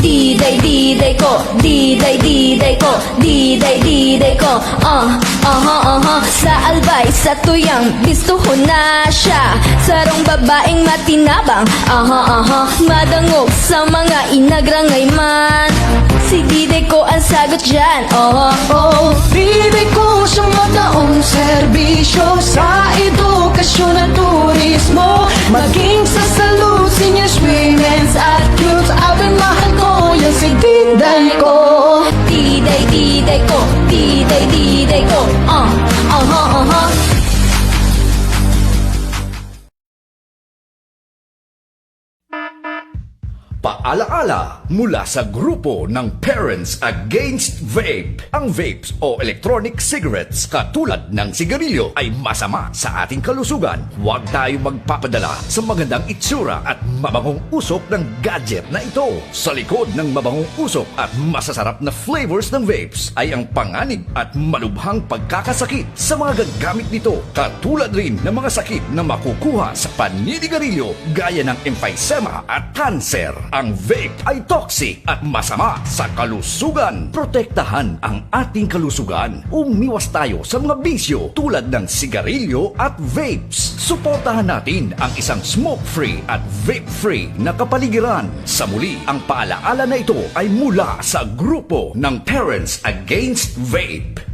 Diday ko, diday ko, diday ko. Sa albay, sa tuyang, bistuho na siya. Sarong babaeng matinabang, madangog sa mga inagrangay man. Si diday ko ang sagot dyan, Diday ko siyang mataong serbisyo sa edukasyon at turismo. Maging sa salud, seniors, women's at youth. Abing mahal ko yung si diday ko. Diday ko, diday ko. Paalaala mula sa grupo ng Parents Against Vape. Ang vapes o electronic cigarettes katulad ng sigarilyo ay masama sa ating kalusugan. Huwag tayo magpapadala sa magandang itsura at mabangong usok ng gadget na ito. Sa likod ng mabangong usok at masasarap na flavors ng vapes ay ang panganib at malubhang pagkakasakit sa mga gagamit nito. Katulad rin ng mga sakit na makukuha sa paninigarilyo gaya ng emphysema at cancer. Ang vape ay toxic at masama sa kalusugan. Protektahan ang ating kalusugan. Umiwas tayo sa mga bisyo tulad ng sigarilyo at vapes. Suportahan natin ang isang smoke-free at vape-free na kapaligiran. Sa muli, ang paalaala na ito ay mula sa grupo ng Parents Against Vape.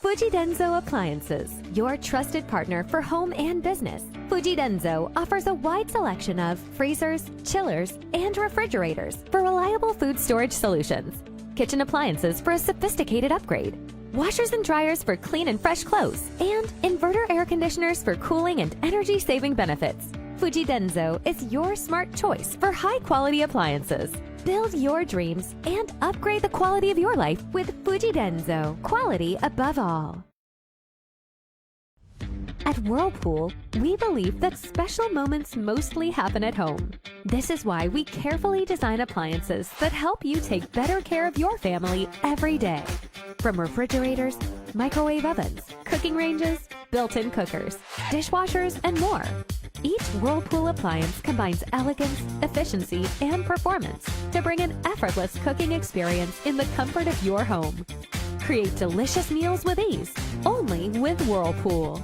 Fujidenzo Appliances, your trusted partner for home and business. Fujidenzo offers a wide selection of freezers, chillers, and refrigerators for reliable food storage solutions. Kitchen appliances for a sophisticated upgrade. Washers and dryers for clean and fresh clothes. And inverter air conditioners for cooling and energy-saving benefits. Fujidenzo is your smart choice for high-quality appliances. Build your dreams and upgrade the quality of your life with Fujidenzo. Quality above all. At Whirlpool, we believe that special moments mostly happen at home. This is why we carefully design appliances that help you take better care of your family every day. From refrigerators, microwave ovens, cooking ranges, built-in cookers, dishwashers, and more. Each Whirlpool appliance combines elegance, efficiency, and performance to bring an effortless cooking experience in the comfort of your home. Create delicious meals with ease, only with Whirlpool.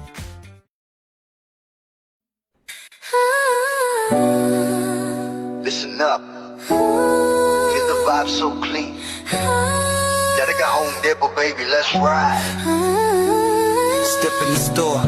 Listen up. Feel the vibe so clean. Gotta go home, Depot, baby, let's ride. Step in the store,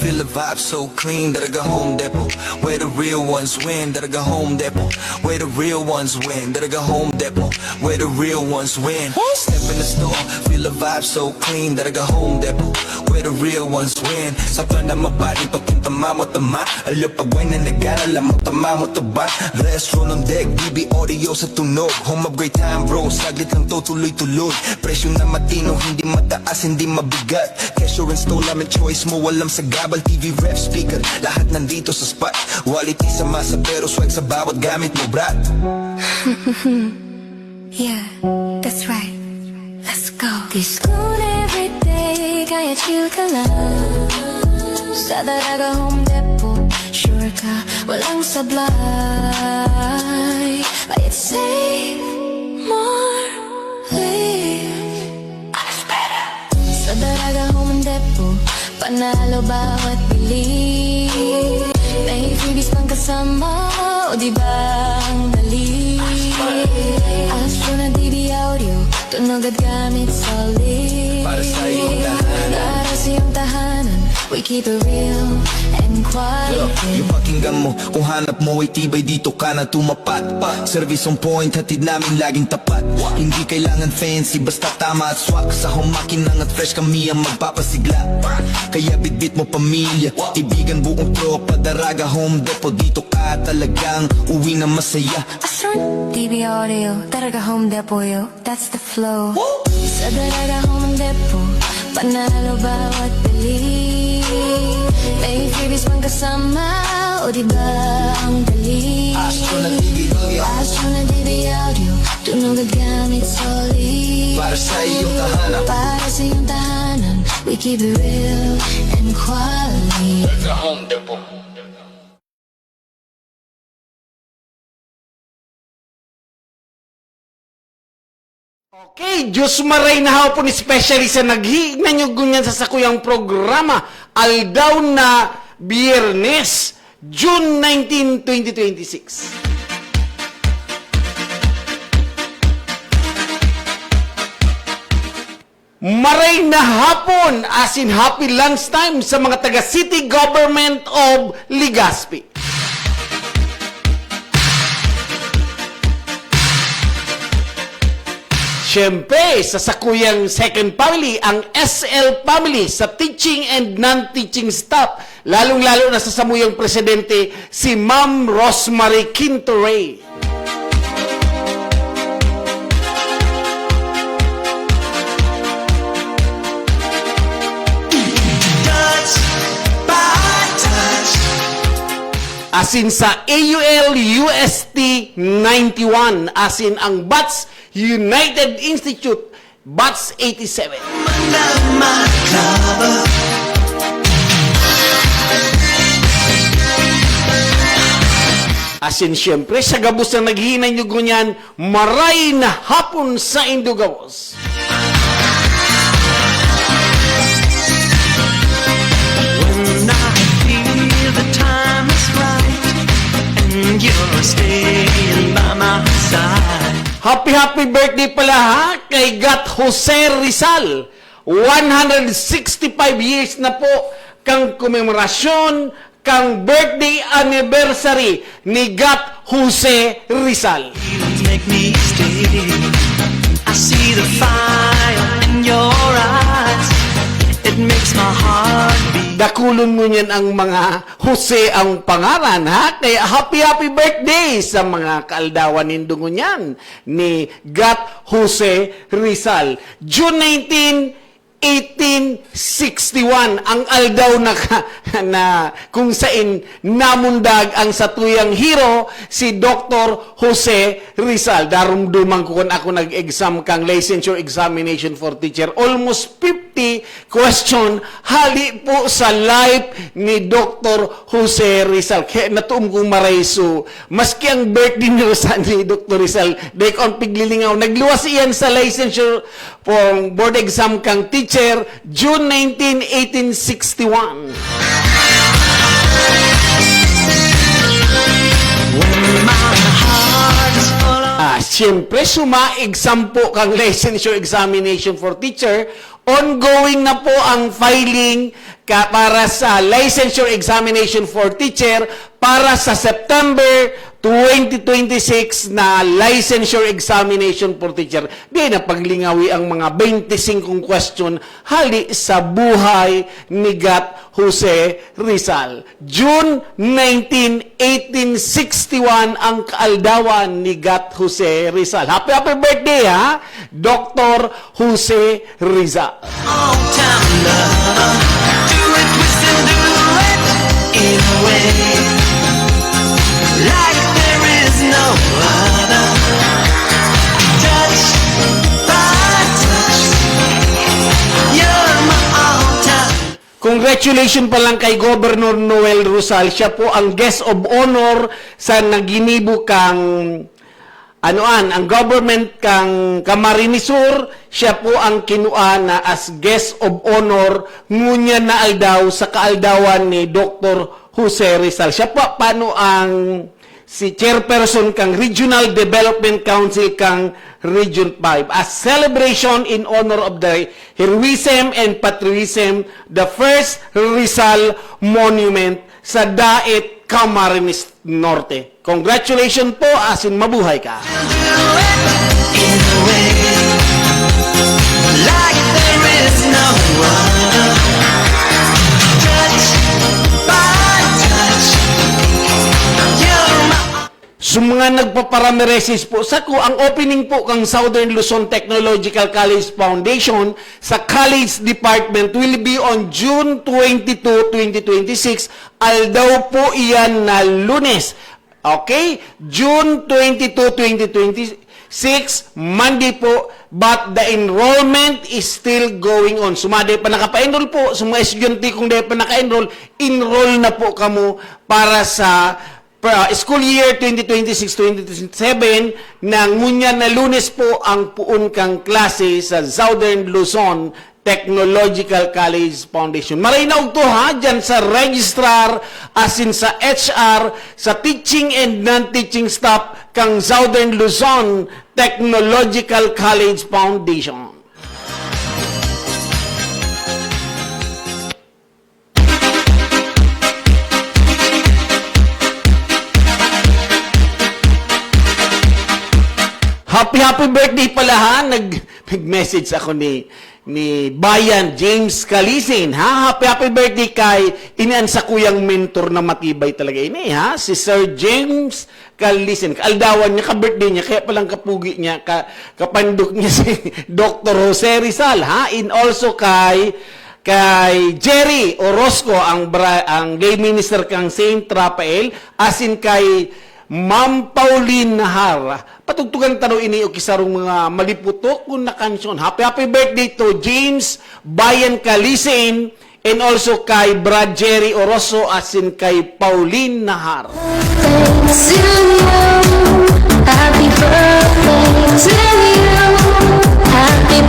feel the vibe so clean. Gotta go home, Depot, where the real ones win. Gotta go home, Depot, where the real ones win. Gotta go home, Depot, where the real ones win. Step in the store, feel the vibe so clean. Gotta go home, Depot, where the real ones win. Sa plan na mabali, papunta mo-tama. Alo pag-way na nag-alala mo, tama mo ba? Restro ng deck, BB audio sa tunog. Home upgrade time bro, saglit lang to tuloy-tuloy. Presyo na matino, hindi mataas, hindi mabigat. Cashier and store namin choice mo, walang sa gabal. TV, ref, speaker, lahat nandito sa spot. Quality sa masa pero swag sa bawat gamit mo, brat. Yeah, that's right. Let's go. This good every day, kaya chill ka lang. Sa Daraga Home Depot, sure ka, walang sablay. Buy it safe, more, live. Alles better. Sa Daraga Home Depot, panalo bawat bili. May freebies pang kasama, o diba ang dali? Astro na DB audio, tunog at gamit solid. Para sa iyong tahanan. Para sa iyong tahanan, we keep it real and quality. Yung pakinggan mo, kung hanap mo ay tibay, dito ka na tumapat. Service on point, hatid namin laging tapat. Hindi kailangan fancy, basta tama at swak. Sa humakinang at fresh kami ang magpapasigla. Kaya bitbit mo pamilya, ibigan buong tropa. Daraga Home Depot, dito ka talagang uwi na masaya. Astro DB audio, Daraga Home Depot, yo, that's the flow. Sa Daraga Home Depot, panalo bawat bili. May freebies pang kasama, o diba ang dali? Astro na DB audio, Astro na DB audio, tunog at gamit solid. para sa iyong tahanan. Para sa iyong tahanan, we keep it real and quality. Daraga Home Depot. Okay, Diyos maray na hapon especially sa naghiignan nyo ganyan sa sakuyang programa. Aldaw na Biyernes, June 19, 2026. Maray na hapon, as in happy lunchtime sa mga taga City Government of Legazpi. Siyempre, sa sakuyang second family, ang SL family sa teaching and non-teaching staff, lalong-lalo na sa samuyang presidente, si Ma'am Rosemary Quintoray. As in sa AUL UST 91, as in ang BATS United Institute, BATS 87. As in, syempre, sa gabos na naghinay nyo gunyan, maray na hapon sa Indugawos. When I feel the time is right and you're staying by my side. Happy birthday pala ha kay Gat Jose Rizal. 165 years na po kang komemorasyon, kang birthday anniversary ni Gat Jose Rizal. You make me stay. I see the fire in your eyes. It makes my heart beat. Dakulon mo niyan ang mga Jose ang pangaran, ha? Kaya happy birthday sa mga kaaldawan nindungo niyan ni Gat Jose Rizal. June 19, 1861 ang aldaw na kung saan namundag ang satuyang hero si Dr. Jose Rizal. Darumduman ko kung ako nag-exam kang licensure examination for teacher. Almost 50 question hali po sa life ni Dr. Jose Rizal. Kaya natuom kong marayso. Maski ang birthday ni Dr. Rizal, day ko ang piglilingaw. Nagluwas iyan sa licensure for board exam kang teacher June 19, 1861. Siyempre, suma-exam po kang licensure examination for teacher. Ongoing na po ang filing para sa licensure examination for teacher para sa September 2026 na licensure examination for teacher. Di na paglingawi ang mga 25 question hali sa buhay ni Gat Jose Rizal. June 19, 1861 ang kaaldawan ni Gat Jose Rizal. Happy birthday ha, Dr. Jose Rizal. All time love. Do it, twist and do it in a way. Like there is no other. Touch by touch. You're my all-time. Congratulations pa lang kay Governor Noel Rosal. Siya po ang guest of honor sa naginibo kang ang government kang Camarines Sur. Siya po ang kinuha na as guest of honor ngunya na aldaw sa kaaldawan ni Dr. Jose Rizal. Siya po paano ang si chairperson kang Regional Development Council kang Region 5. A celebration in honor of the heroism and patriotism, the first Rizal Monument sa Daet, Camarines Norte. Congratulations po, asin mabuhay ka. Do it in a way. Like there is no other. Touch by touch. You're my Sa mga nagpaparamiresis po, sa ko, ang opening po kang Southern Luzon Technological College Foundation sa College Department will be on June 22, 2026. Aldaw po iyan na Lunes. Okay? June 22, 2026, Monday po, but the enrollment is still going on. Sumade pa nakapa-enroll po, sa mga estudyante kung di pa naka-enroll, enroll na po kamo para sa school year 2026-2027 na ngunya na Lunes po ang puun kang klase sa Southern Luzon Technological College Foundation. Maray na to ha, dyan sa registrar, asin sa HR, sa teaching and non-teaching staff kang Southern Luzon Technological College Foundation. Happy birthday pala ha. Nag-message ako ni Bayan James Calisin ha. Happy birthday kay inian sa kuyang mentor na matibay talaga ini ha. Si Sir James Calisin. Kaaldawan niya, ka-birthday niya, kaya palang kapugi niya, kapandok niya si Dr. Jose Rizal ha. In also kay Jerry Orozco, ang lay minister kang Saint Rafael, asin kay Ma'am Pauline Nahar. Patugtugan taro ini o kisarong mga maliputok kung na kansyon. Happy birthday to James Bayan Calisin and also kay Brad Jerry Orozco asin kay Pauline Nahar. To you, happy birthday to you. Happy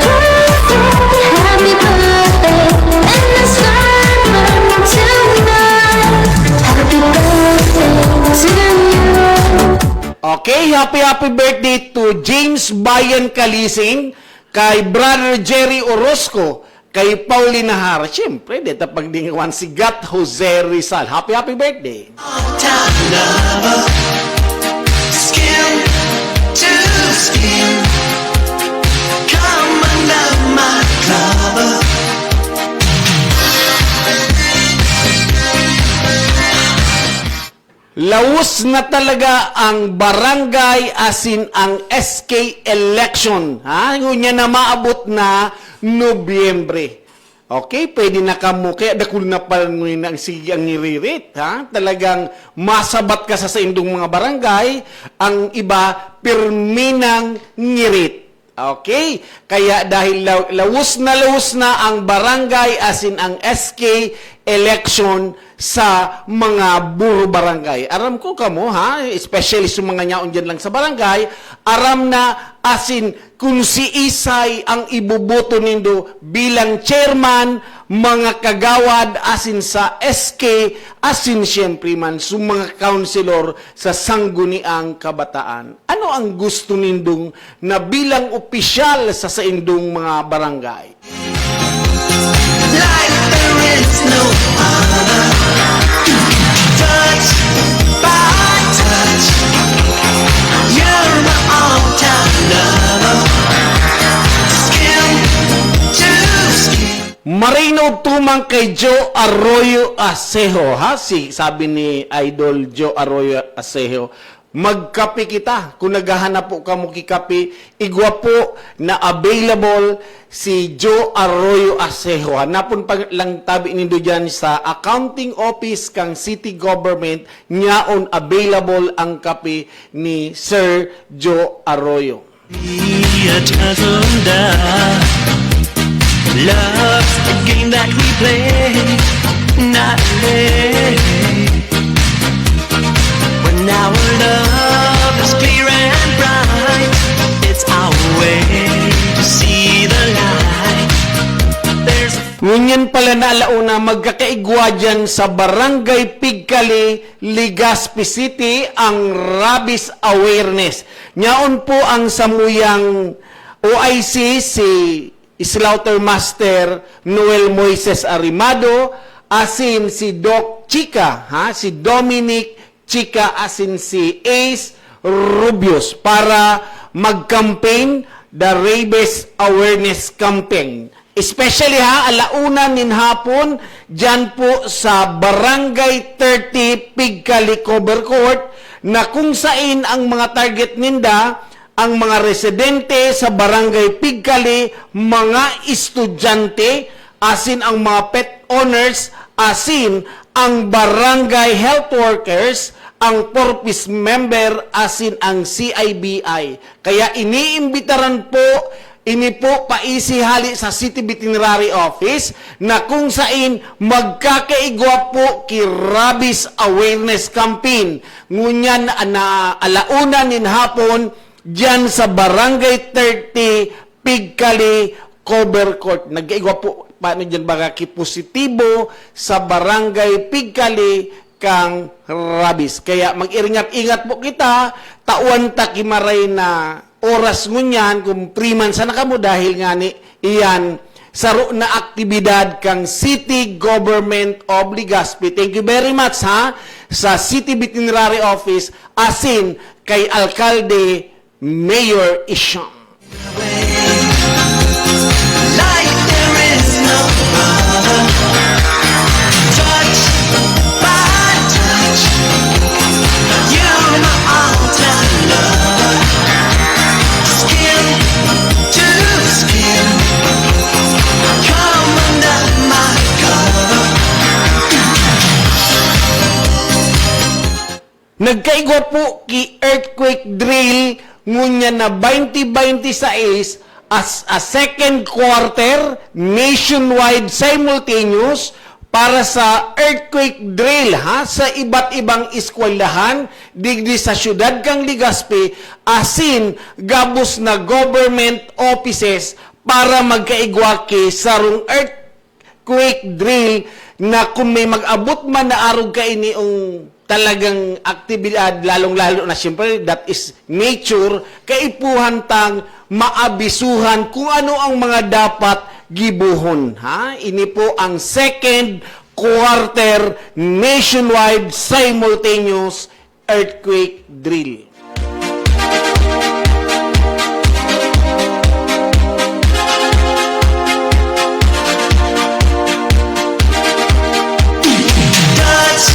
birthday, and the sun burn tonight. Happy birthday to you. Okay, happy birthday to James Bayan Calising, kay Brother Jerry Orozco, kay Pauline Nahar. Siyempre, dito pagdingawan si Gat Jose Rizal. Happy birthday. Time lover, skin to skin. Come under my cover. Laus na talaga ang barangay asin ang SK election. Ha? Ngunya na maabot na Nobyembre. Okay, pwede na kamo. Kaya dakul na pala ang sige ang niririt. Ha? Talagang masabat ka sa indong mga barangay. Ang iba, pirminang ngirit. Okay? Kaya dahil lawus na ang barangay asin ang SK election sa mga buro barangay. Aram ko kamo ha, especially sa mga nyaon dyan lang sa barangay, aram na asin kung si Isay ang ibuboto nindo bilang chairman, mga kagawad asin sa SK, asin siyempre man sa mga councilor sa sangguniang kabataan. Ano ang gusto nindong na bilang opisyal sa indong mga barangay? Like there is no other. Touch by touch, you're my all-time lover. Skin to skin. Marino tumang kay Joe Arroyo Asejo, ha? Sabi ni Idol Joe Arroyo Asejo, magkape kita. Kung naghahanap po ka mo kikape, igwa po na available si Joe Arroyo Asejo. Hanapon pa lang tabi nindo dyan sa accounting office kang city government, nyaon available ang kape ni Sir Joe Arroyo. Be a down. Love's the game that we play, not play. When our love is clear and bright, it's our way to see the light. There's a Ngunyan pala na alauna magkakaigwa dyan sa Barangay Pigkali, Legazpi City, ang Rabies Awareness. Nyaon po ang samuyang OIC si Slaughter Master Noel Moises Arimado, asin si Doc Chica, ha? Si Dominic Chica, asin si Ace Rubius para mag-campaign the Rabies Awareness Campaign. Especially ha, alauna nin hapon, dyan po sa Barangay 30 Pigkali Cover Court, na kung sain ang mga target ninda, ang mga residente sa Barangay Pigkali, mga estudyante, asin ang mga pet owners, asin ang barangay health workers, ang purpose member, asin ang CIBI. Kaya iniimbitaran po ini po paisihali sa City Veterinary Office na kung saan magkakaigwa po ki Rabies Awareness Campaign. Ngunyan na alauna nin hapon dyan sa Barangay 30, Pigkali, Covercourt. Nag-igwa po paano dyan baga ki positibo sa Barangay Pigkali kang rabies. Kaya mag-iringat-ingat po kita, tauan ta kimaray na oras ngunyan kung 3 months na kamo dahil nga ni iyan saro na aktibidad kang City Government of Legazpi. Thank you very much ha sa City Veterinary Office asin kay Alkalde Mayor Isham. Like there is no other. Touch by touch, you're my all-time lover. Skin to skin, come under my cover. Nagkaigwa po ki earthquake drill ngunya na 2026 as a second quarter nationwide simultaneous para sa earthquake drill ha sa iba't ibang eskwelahan digdi sa syudad kang Legazpi asin gabos na government offices para magkaigwa ki sarong earthquake drill na kung may mag-abot man na arog ka iniong talagang aktibidad, lalong-lalo na siyempre, that is nature, kaipuhan tang maabisuhan kung ano ang mga dapat gibuhon. Ha? Ini po ang second quarter nationwide simultaneous earthquake drill. Touch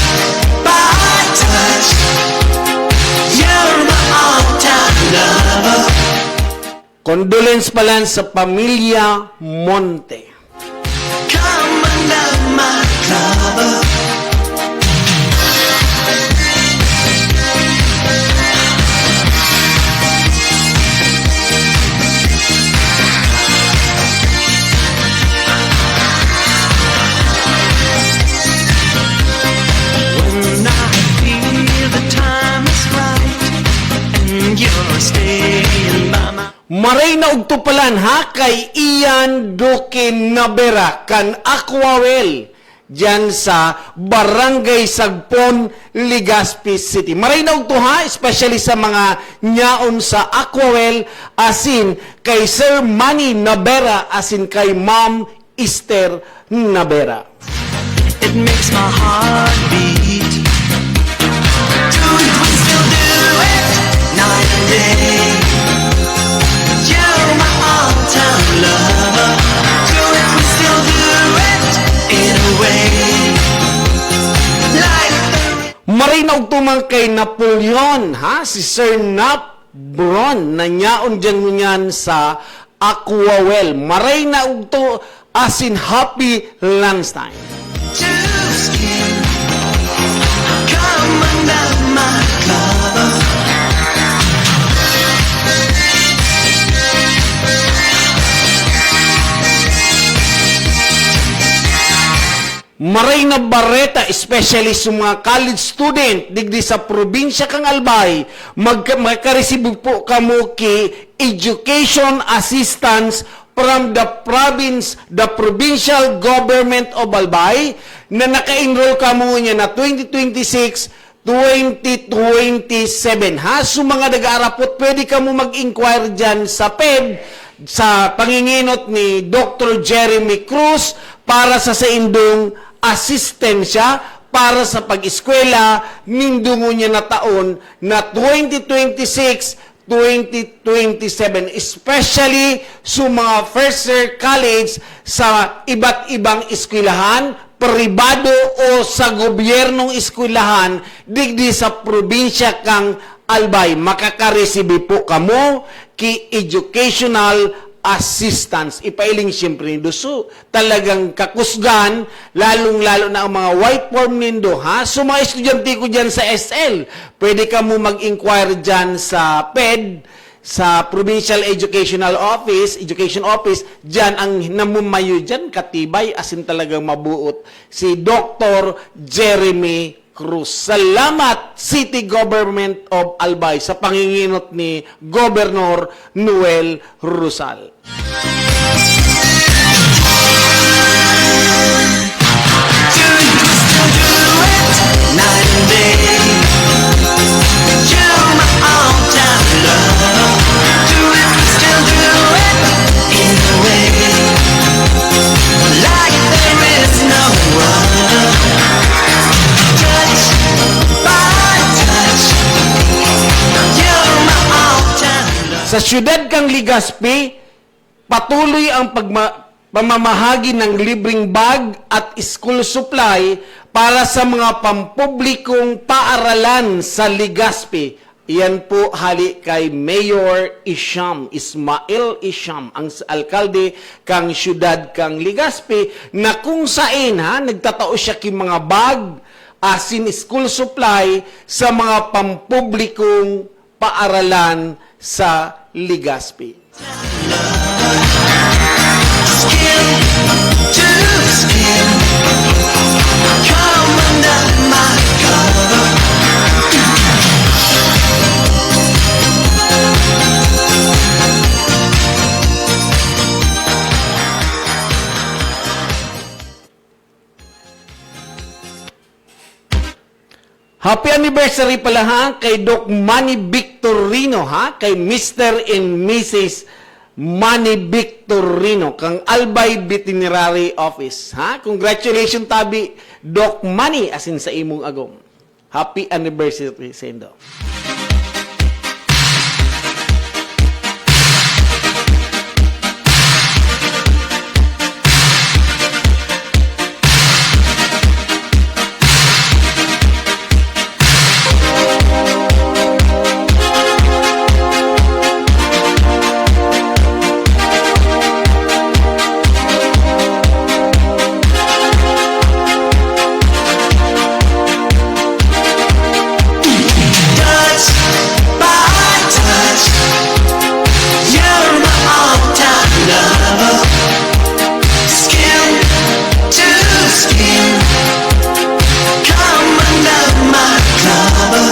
by touch, you're my all-time lover. Condolence pala sa pamilya Monte. Come under my cover. When I feel the time is right and you're staying by my Maray na ugtupalan ha kay Ian Duque Navera kan Aquawell dyan sa Barangay Sagpon, Legazpi City. Maray na ugto ha, especially sa mga nyaon sa Aquawell asin kay Sir Manny Navera asin kay Ma'am Esther Navera. It makes my heart beat. Do it, we still do it, night and day. You're my all-time lover. Do it, we still do it, in a way. Like the Maray na ugtumang kay Napoleon ha, si Sir Nap Bron na nyaon dyan ngunyan sa Aquawell. Maray na ugto asin happy lunchtime. two skin. Come under my cover. Maray na bareta, especially sa mga college student, digdi sa probinsya kang Albay, magkareceive po kamo ki education assistance from the province, the provincial government of Albay, na naka-enroll kamo niya na 2026, 2027. Ha? So mga nag-aarapot, pwede kamo mag-inquire dyan sa PED, sa panginginot ni Dr. Jeremy Cruz para sa indong asistensya para sa pag-eskwela nindungo niya na taon na 2026, 2027, especially sa mga first year college sa iba't ibang eskwelahan, pribado o sa gobyernong eskwelahan digdi sa probinsya kang Albay. Makakareceive po kamo ki educational assistance. Ipailing siyempre nindo. So, talagang kakusgan, lalong-lalo na ang mga white form nindo, ha? So, mga estudyante ko dyan sa SL, pwede ka mo mag-inquire dyan sa PED, sa Provincial Education Office, dyan ang namumayo dyan, katibay, asin talagang mabuot, si Dr. Jeremy Cruz. Salamat, City Government of Albay, sa panginginot ni Governor Noel Rusal. Night and day, you're my all-time love. Do it, still do it in a way, like there is no one. Touch by touch, you're my all-time love. Sa siyudad kang Legazpi, patuloy ang pamamahagi ng libreng bag at school supply para sa mga pampublikong paaralan sa Legazpi. Iyan po hali kay Mayor Ismail Isham, ang alkalde kang siyudad kang Legazpi, na kung saan nagtatao siya kay mga bag asin school supply sa mga pampublikong paaralan sa Legazpi. Skin to skin, come under my cover. Happy anniversary pala kay Doc Manny Victorino kay Mr. and Mrs. Manny Victorino kang Albay Veterinary Office Congratulations tabi Doc Manny asin sa imong agom. Happy anniversary sendo. Touch by touch, you're my all-time lover. Skin to skin, come under my cover.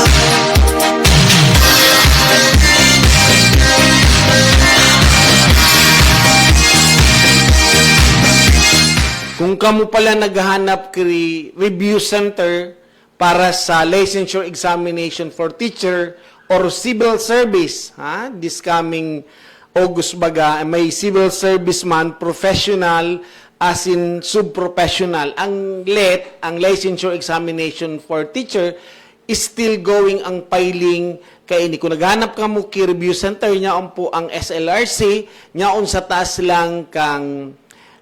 Kung kamo pala naghahanap kay review center para sa licensure examination for teacher or civil service, this coming August baga, may civil service man, professional, as in sub-professional. Ang LET, ang licensure examination for teacher, is still going ang filing kay ini. Kung naghanap ka mo kay review center, niyaon po ang SLRC, niyaon sa taas lang kang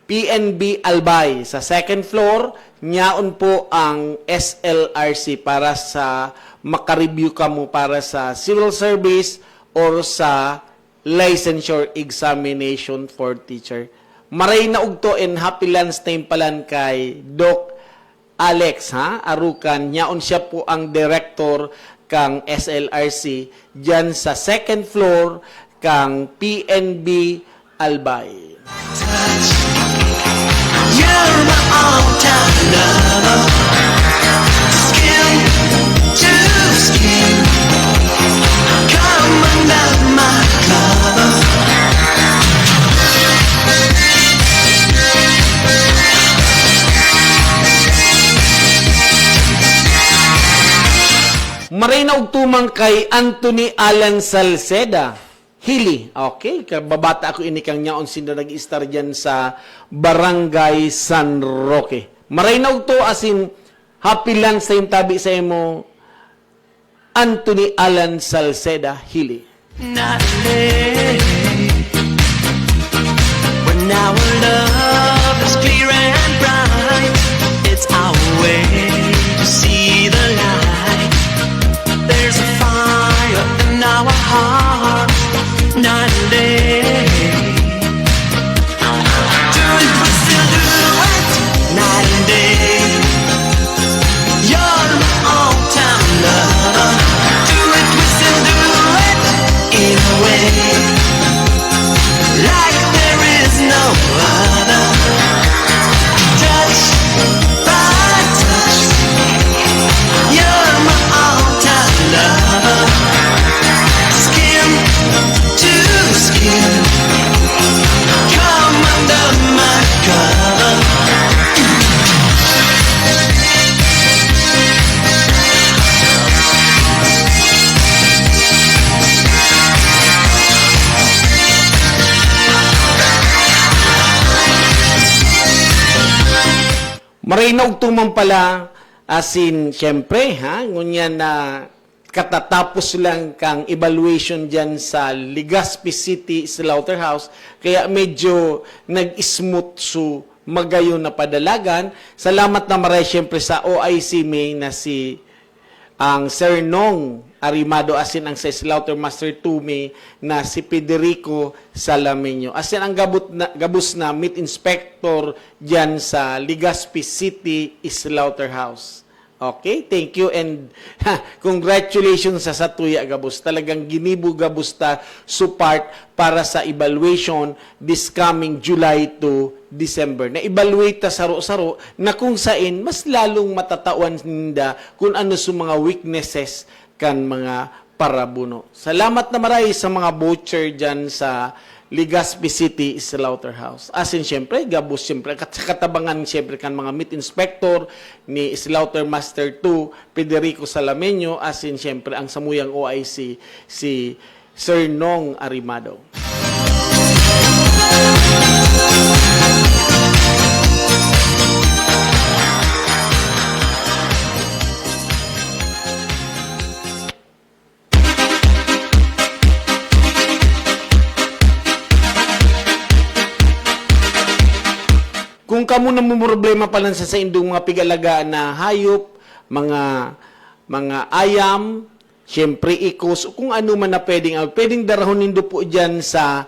PNB Albay. Sa second floor, niyaon po ang SLRC para sa makareview ka mo para sa civil service or sa licensure examination for teacher. Maray na ugto and happy lunch time palan kay Doc Alex Arucan. Niyaon siya po ang director kang SLRC dyan sa second floor kang PNB Albay. You're my all-time lover. Skin to skin, come under my cover. Maray na ugtumang kay Anthony Alan Salceda. Hili. Okay, kababata ako ini kang nyaon sino nag-star dyan sa Barangay San Roque. Maray na ugto asin happy lunch sa tabi sa imo Anthony Alan Salceda Hili. Not late. When our love is clear and bright, it's our way to see the light. There's a fire in our heart. Night and day, do it, we still do it. Night and day, you're my all-time lover. Do it, we still do it in a way. Marinaw tumang pala, asin, syempre, ha, ngunyan na katatapos lang kang evaluation dyan sa Legazpi City Slaughterhouse, kaya medyo nag-smooth so magayon na padalagan. Salamat na maray syempre sa OIC May na si ang Sir Nong Arimado, asin ang sa Slaughtermaster 2 May na si Federico Salameño. Asin ang gabus na meat inspector dyan sa Legazpi City Slaughterhouse. Okay, thank you and congratulations sa Satuya Gabus. Talagang ginibo Gabus ta support para sa evaluation this coming July to December. Na-evaluate ta saro-saro na kung saan mas lalong matatawan ninda kung ano sa mga weaknesses kan mga parabuno. Salamat na maray sa mga butcher dyan sa Legazpi City Slaughterhouse. Asin siyempre, gabos siyempre, katabangan siyempre kan mga meat inspector ni Slaughtermaster 2, Federico Salameño, asin siyempre ang samuyang OIC, si Sir Nong Arimado. Kung kamo na problema pa lang sa indong mga pigalagaan na hayop, mga ayam, syempre ikos, kung ano man na pwedeng darahon nindo po dyan sa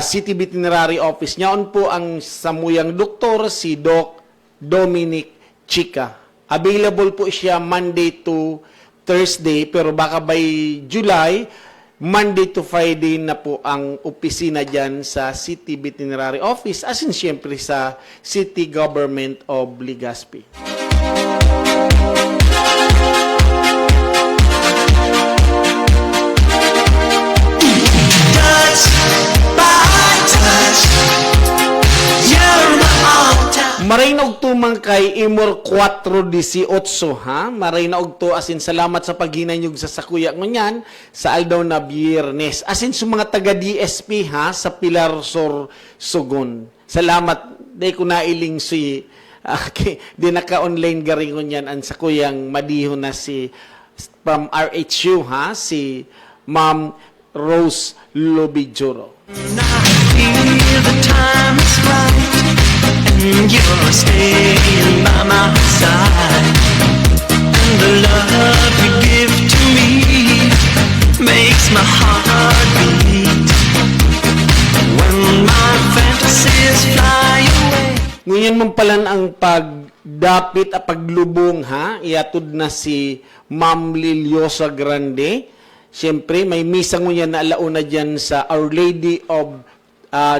City Veterinary Office. Nyaon po ang samuyang doktor, si Doc Dominic Chica. Available po siya Monday to Thursday, pero baka by July, Monday to Friday na po ang opisina dyan sa City Veterinary Office, as in siyempre sa City Government of Legazpi. Touch by touch, you're my all-time. Maray na og tumang kay Imor 4:18, ha? Maray na og to, asin salamat sa paghinanyog sa sakuya ngunyan sa aldaw na Biyernes. Asin sa mga taga DSP, ha, sa Pilar Sorsogon. Salamat, day ko nailing si di naka-online garing ngunyan ang sakuyang madiho na si from RHU, ha, si Ma'am Rose Lobijuro. Feel the time is right, and you're staying by my side. And the love you give to me makes my heart beat. When my fantasies fly away. Ngayon man pala ang pagdapit at paglubong, ha, iatod na si Ma'am Liliosa Grande. Siyempre, may misa ngunyan na alauna dyan sa Our Lady of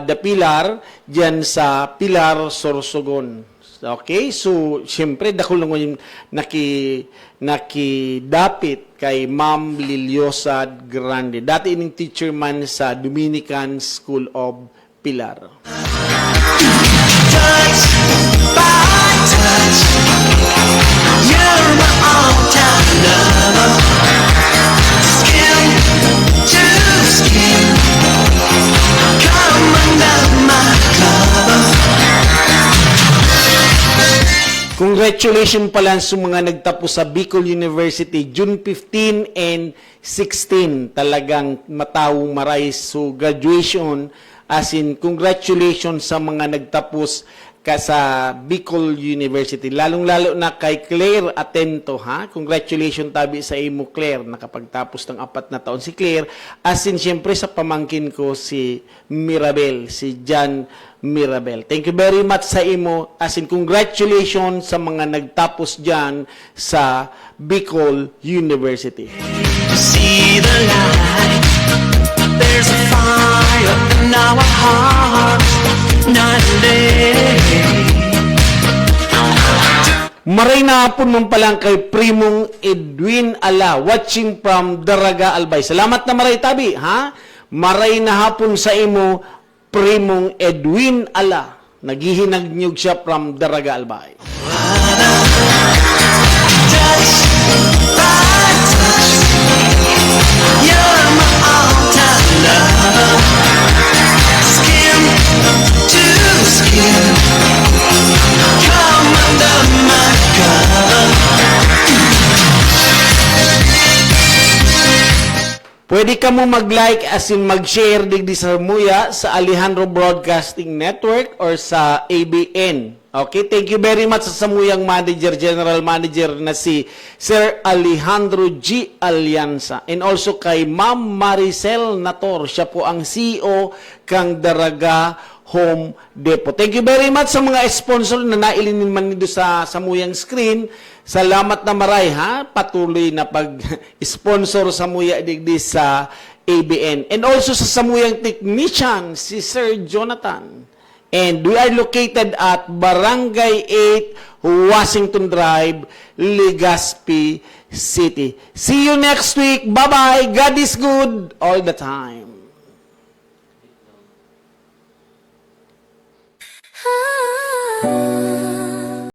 the Pilar, dyan sa Pilar Sorsogon. Okay? So, siyempre, dako lang ngunyan nakidapit kay Ma'am Liliosa Grande. Dati ining teacher man sa Dominican School of Pilar. Touch by touch, you're my all-time lover. Skin to skin, come under my cover. Congratulations pala sa mga nagtapos sa Bicol University June 15 and 16. Talagang matawong maray so graduation. As in, congratulations sa mga nagtapos ka sa Bicol University. Lalong-lalo na kay Claire Atento, ha? Congratulations tabi sa imo, Claire, nakapagtapos ng 4 na taon si Claire. As in, siyempre sa pamangkin ko si Mirabel, si John Mirabel. Thank you very much sa imo. As in, congratulations sa mga nagtapos dyan sa Bicol University. To see the light, there's a fire in our hearts, night and day. Maray na hapon mong palang kay Primong Edwin Ala, watching from Daraga Albay. Salamat na maray tabi, ha? Maray na hapon sa imo, Primong Edwin Ala. Naghihinagniyog siya from Daraga Albay. Touch by touch, you're my all-time lover. Skin to skin, come under Pwede ka mo mag-like as in mag-share digdi sa Muya sa Alejandro Broadcasting Network or sa ABN. Okay, thank you very much sa Samuyang Manager, General Manager na si Sir Alejandro G. Alianza. And also kay Ma'am Maricel Nator, siya po ang CEO kang Daraga Home Depot. Thank you very much sa mga sponsor na nailinin man nito sa Samuyang screen. Salamat na maray ha, patuloy na pag-sponsor Samuya digdi sa ABN. And also sa Samuyang Technician, si Sir Jonathan. And we are located at Barangay 8, Washington Drive, Legazpi City. See you next week. Bye-bye. God is good all the time. Ah.